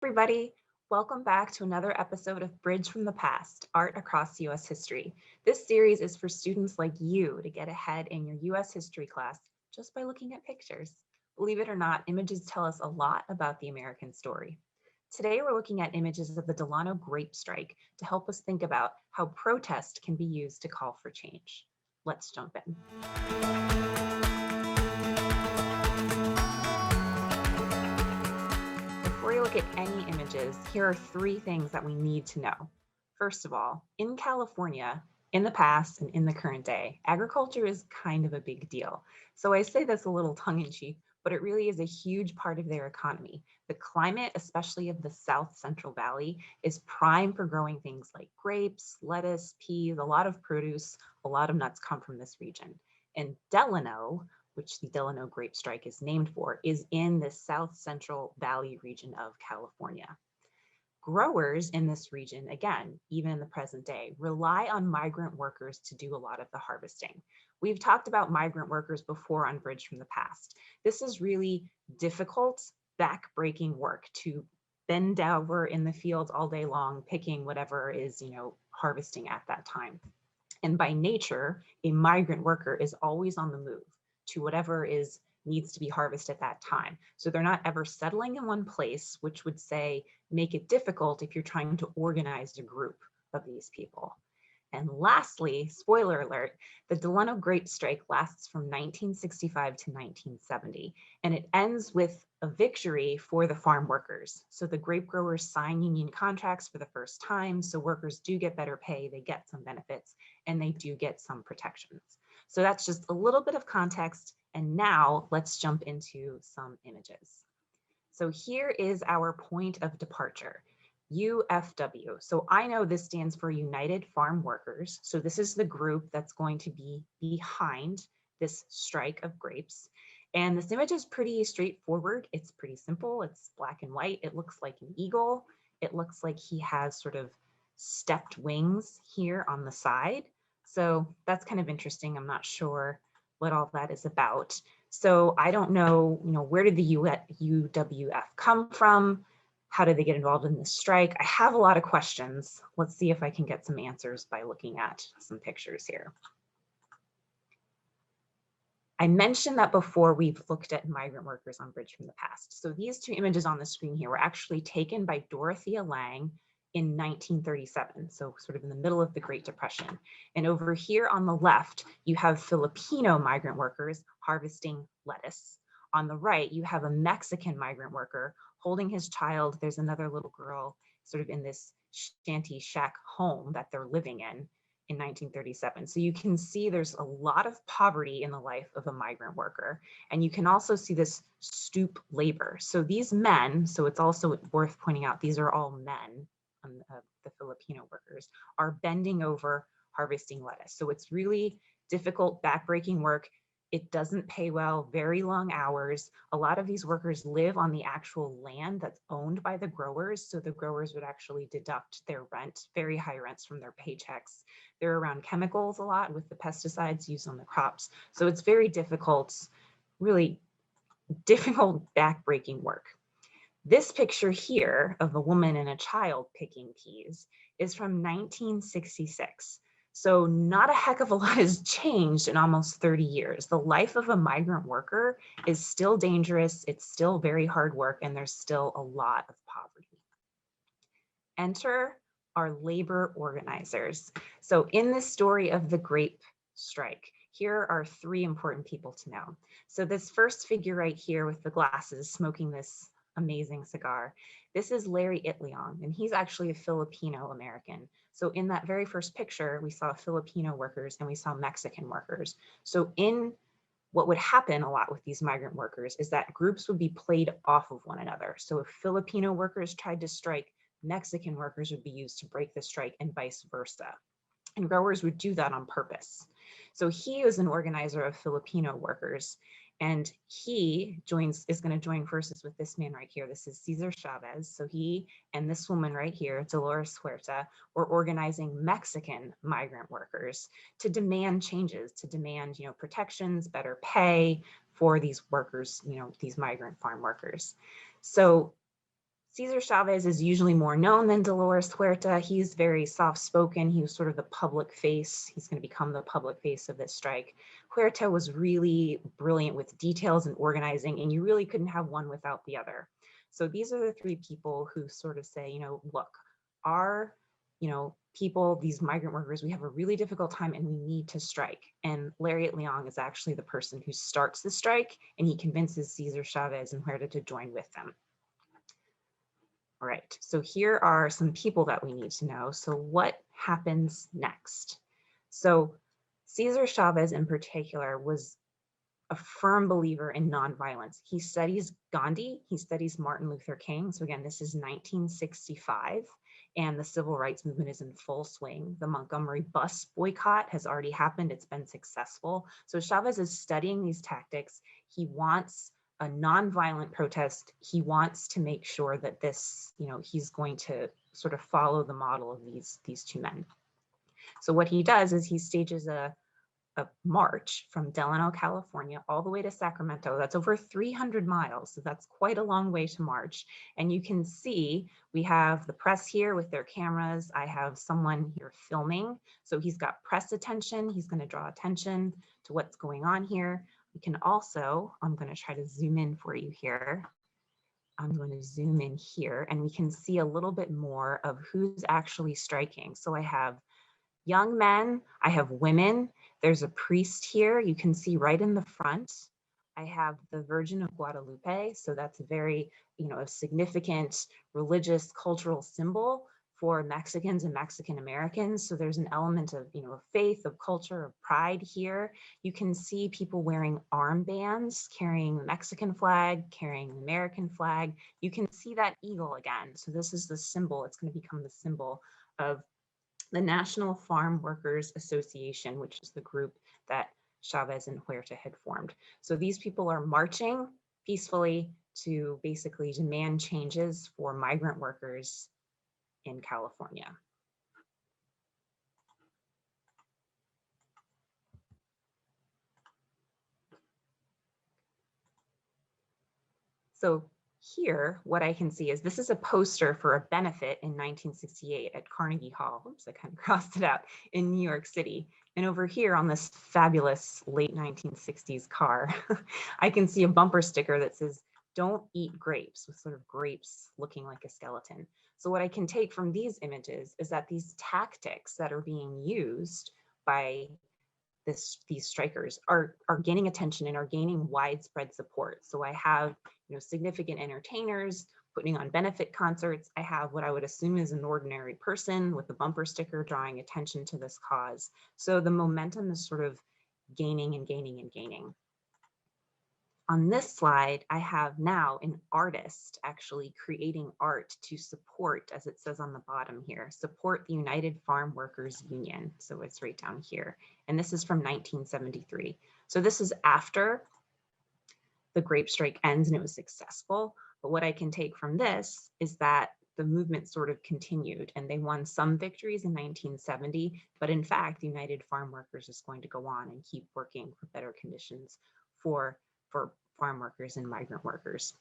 Everybody. Welcome back to another episode of Bridge from the Past, Art Across U.S. History. This series is for students like you to get ahead in your U.S. history class just by looking at pictures. Believe it or not, images tell us a lot about the American story. Today, we're looking at images of the Delano Grape Strike to help us think about how protest can be used to call for change. Let's jump in. Before you look at any images, here are three things that we need to know. First of all, in California, in the past and in the current day, agriculture is kind of a big deal. So I say this a little tongue-in-cheek, but it really is a huge part of their economy. The climate, especially of the South Central Valley, is prime for growing things like grapes, lettuce, peas, a lot of produce, a lot of nuts come from this region. And Delano, which the Delano Grape Strike is named for, is in the South Central Valley region of California. Growers in this region, again, even in the present day, rely on migrant workers to do a lot of the harvesting. We've talked about migrant workers before on Bridge from the Past. This is really difficult, back-breaking work to bend over in the fields all day long, picking whatever is, harvesting at that time. And by nature, a migrant worker is always on the move to whatever needs to be harvested at that time. So they're not ever settling in one place, which would say make it difficult if you're trying to organize a group of these people. And lastly, spoiler alert, the Delano Grape Strike lasts from 1965 to 1970, and it ends with a victory for the farm workers. So the grape growers sign union contracts for the first time, so workers do get better pay, they get some benefits, and they do get some protections. So that's just a little bit of context, and now let's jump into some images. So here is our point of departure. UFW. So I know this stands for United Farm Workers. So this is the group that's going to be behind this strike of grapes. And this image is pretty straightforward. It's pretty simple. It's black and white. It looks like an eagle. It looks like he has sort of stepped wings here on the side. So that's kind of interesting. I'm not sure what all that is about. So I don't know, where did the UWF come from? How did they get involved in this strike? I have a lot of questions. Let's see if I can get some answers by looking at some pictures here. I mentioned that before we've looked at migrant workers on Bridge from the Past. So these two images on the screen here were actually taken by Dorothea Lange in 1937, so sort of in the middle of the Great Depression. And over here on the left, you have Filipino migrant workers harvesting lettuce. On the right, you have a Mexican migrant worker holding his child. There's another little girl sort of in this shanty shack home that they're living in 1937. So you can see there's a lot of poverty in the life of a migrant worker. And you can also see this stoop labor. So these men, so it's also worth pointing out, these are all men, the Filipino workers, are bending over harvesting lettuce. So it's really difficult, backbreaking work. It doesn't pay well, very long hours. A lot of these workers live on the actual land that's owned by the growers. So the growers would actually deduct their rent, very high rents from their paychecks. They're around chemicals a lot with the pesticides used on the crops. So it's very difficult, really difficult backbreaking work. This picture here of a woman and a child picking peas is from 1966. So not a heck of a lot has changed in almost 30 years. The life of a migrant worker is still dangerous. It's still very hard work, and there's still a lot of poverty. Enter our labor organizers. So in this story of the grape strike, here are three important people to know. So this first figure right here with the glasses smoking this amazing cigar, this is Larry Itliong, and he's actually a Filipino American. So in that very first picture, we saw Filipino workers and we saw Mexican workers. So in what would happen a lot with these migrant workers is that groups would be played off of one another. So if Filipino workers tried to strike, Mexican workers would be used to break the strike and vice versa. And growers would do that on purpose. So he is an organizer of Filipino workers, and he is going to join forces with this man right here. This is César Chávez. So he and this woman right here, Dolores Huerta, were organizing Mexican migrant workers to demand changes, to demand, protections, better pay for these workers, these migrant farm workers. So César Chavez is usually more known than Dolores Huerta. He's very soft-spoken. He was sort of the public face. He's going to become the public face of this strike. Huerta was really brilliant with details and organizing, and you really couldn't have one without the other. So these are the three people who sort of say, look, our, people, these migrant workers, we have a really difficult time and we need to strike. And Lariat Leong is actually the person who starts the strike, and he convinces César Chavez and Huerta to join with them. All right, so here are some people that we need to know. So what happens next? So César Chavez in particular was a firm believer in nonviolence. He studies Gandhi, he studies Martin Luther King. So again, this is 1965 and the civil rights movement is in full swing. The Montgomery bus boycott has already happened, it's been successful. So Chavez is studying these tactics. He wants a nonviolent protest. He wants to make sure that this, he's going to sort of follow the model of these two men. So what he does is he stages a march from Delano, California, all the way to Sacramento. That's over 300 miles. So that's quite a long way to march. And you can see we have the press here with their cameras. I have someone here filming. So he's got press attention. He's going to draw attention to what's going on here. We can also, I'm going to try to zoom in for you here. I'm going to zoom in here and we can see a little bit more of who's actually striking. So I have young men, I have women, there's a priest here, you can see right in the front. I have the Virgin of Guadalupe, so that's a very, a significant religious cultural symbol for Mexicans and Mexican Americans. So there's an element of, of faith, of culture, of pride here. You can see people wearing armbands, carrying the Mexican flag, carrying the American flag. You can see that eagle again. So this is the symbol, it's going to become the symbol of the National Farm Workers Association, which is the group that Chavez and Huerta had formed. So these people are marching peacefully to basically demand changes for migrant workers in California. So here, what I can see is this is a poster for a benefit in 1968 at Carnegie Hall. Oops, I kind of crossed it out, in New York City. And over here on this fabulous late 1960s car, I can see a bumper sticker that says, "Don't eat grapes," with sort of grapes looking like a skeleton. So what I can take from these images is that these tactics that are being used by these strikers are gaining attention and are gaining widespread support. So I have, significant entertainers putting on benefit concerts. I have what I would assume is an ordinary person with a bumper sticker drawing attention to this cause. So the momentum is sort of gaining and gaining and gaining. On this slide, I have now an artist actually creating art to support, as it says on the bottom here, support the United Farm Workers Union. So it's right down here. And this is from 1973. So this is after the grape strike ends and it was successful. But what I can take from this is that the movement sort of continued and they won some victories in 1970. But in fact, the United Farm Workers is going to go on and keep working for better conditions for farm workers and migrant workers.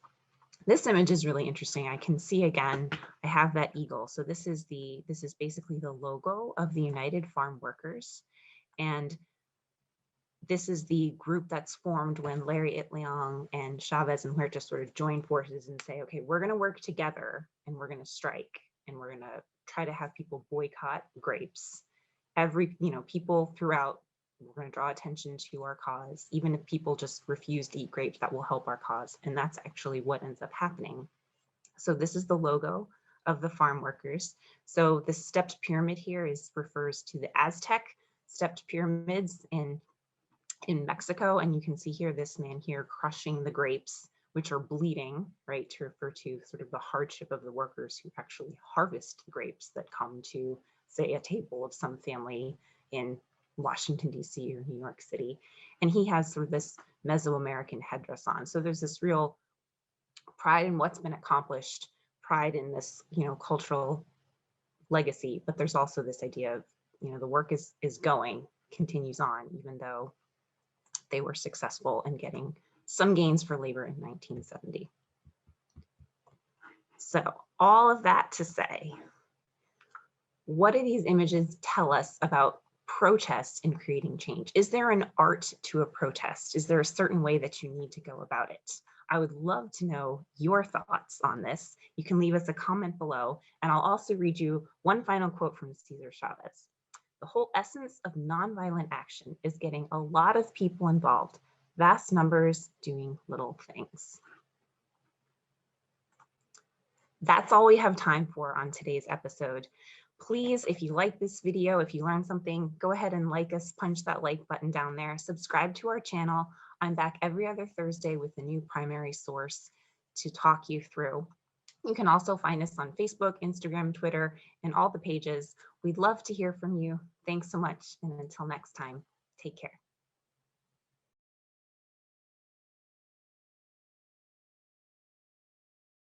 This image is really interesting. I can see again, I have that eagle. So this is basically the logo of the United Farm Workers. And this is the group that's formed when Lariat Leong and Chavez and Huerta sort of join forces and say, okay, we're going to work together and we're going to strike and we're going to try to have people boycott grapes. People throughout, we're going to draw attention to our cause. Even if people just refuse to eat grapes, that will help our cause. And that's actually what ends up happening. So this is the logo of the farm workers. So the stepped pyramid here refers to the Aztec stepped pyramids in Mexico. And you can see here, this man here crushing the grapes, which are bleeding, right, to refer to sort of the hardship of the workers who actually harvest the grapes that come to, say, a table of some family in Washington, D.C. or New York City. And he has sort of this Mesoamerican headdress on. So there's this real pride in what's been accomplished, pride in this, cultural legacy, but there's also this idea of, the work is going, continues on, even though they were successful in getting some gains for labor in 1970. So all of that to say, what do these images tell us about protest and creating change? Is there an art to a protest? Is there a certain way that you need to go about it? I would love to know your thoughts on this. You can leave us a comment below, and I'll also read you one final quote from César Chávez. The whole essence of nonviolent action is getting a lot of people involved, vast numbers doing little things. That's all we have time for on today's episode. Please, if you like this video, if you learned something, go ahead and like us, punch that like button down there, subscribe to our channel. I'm back every other Thursday with a new primary source to talk you through. You can also find us on Facebook, Instagram, Twitter, and all the pages. We'd love to hear from you. Thanks so much, and until next time, take care.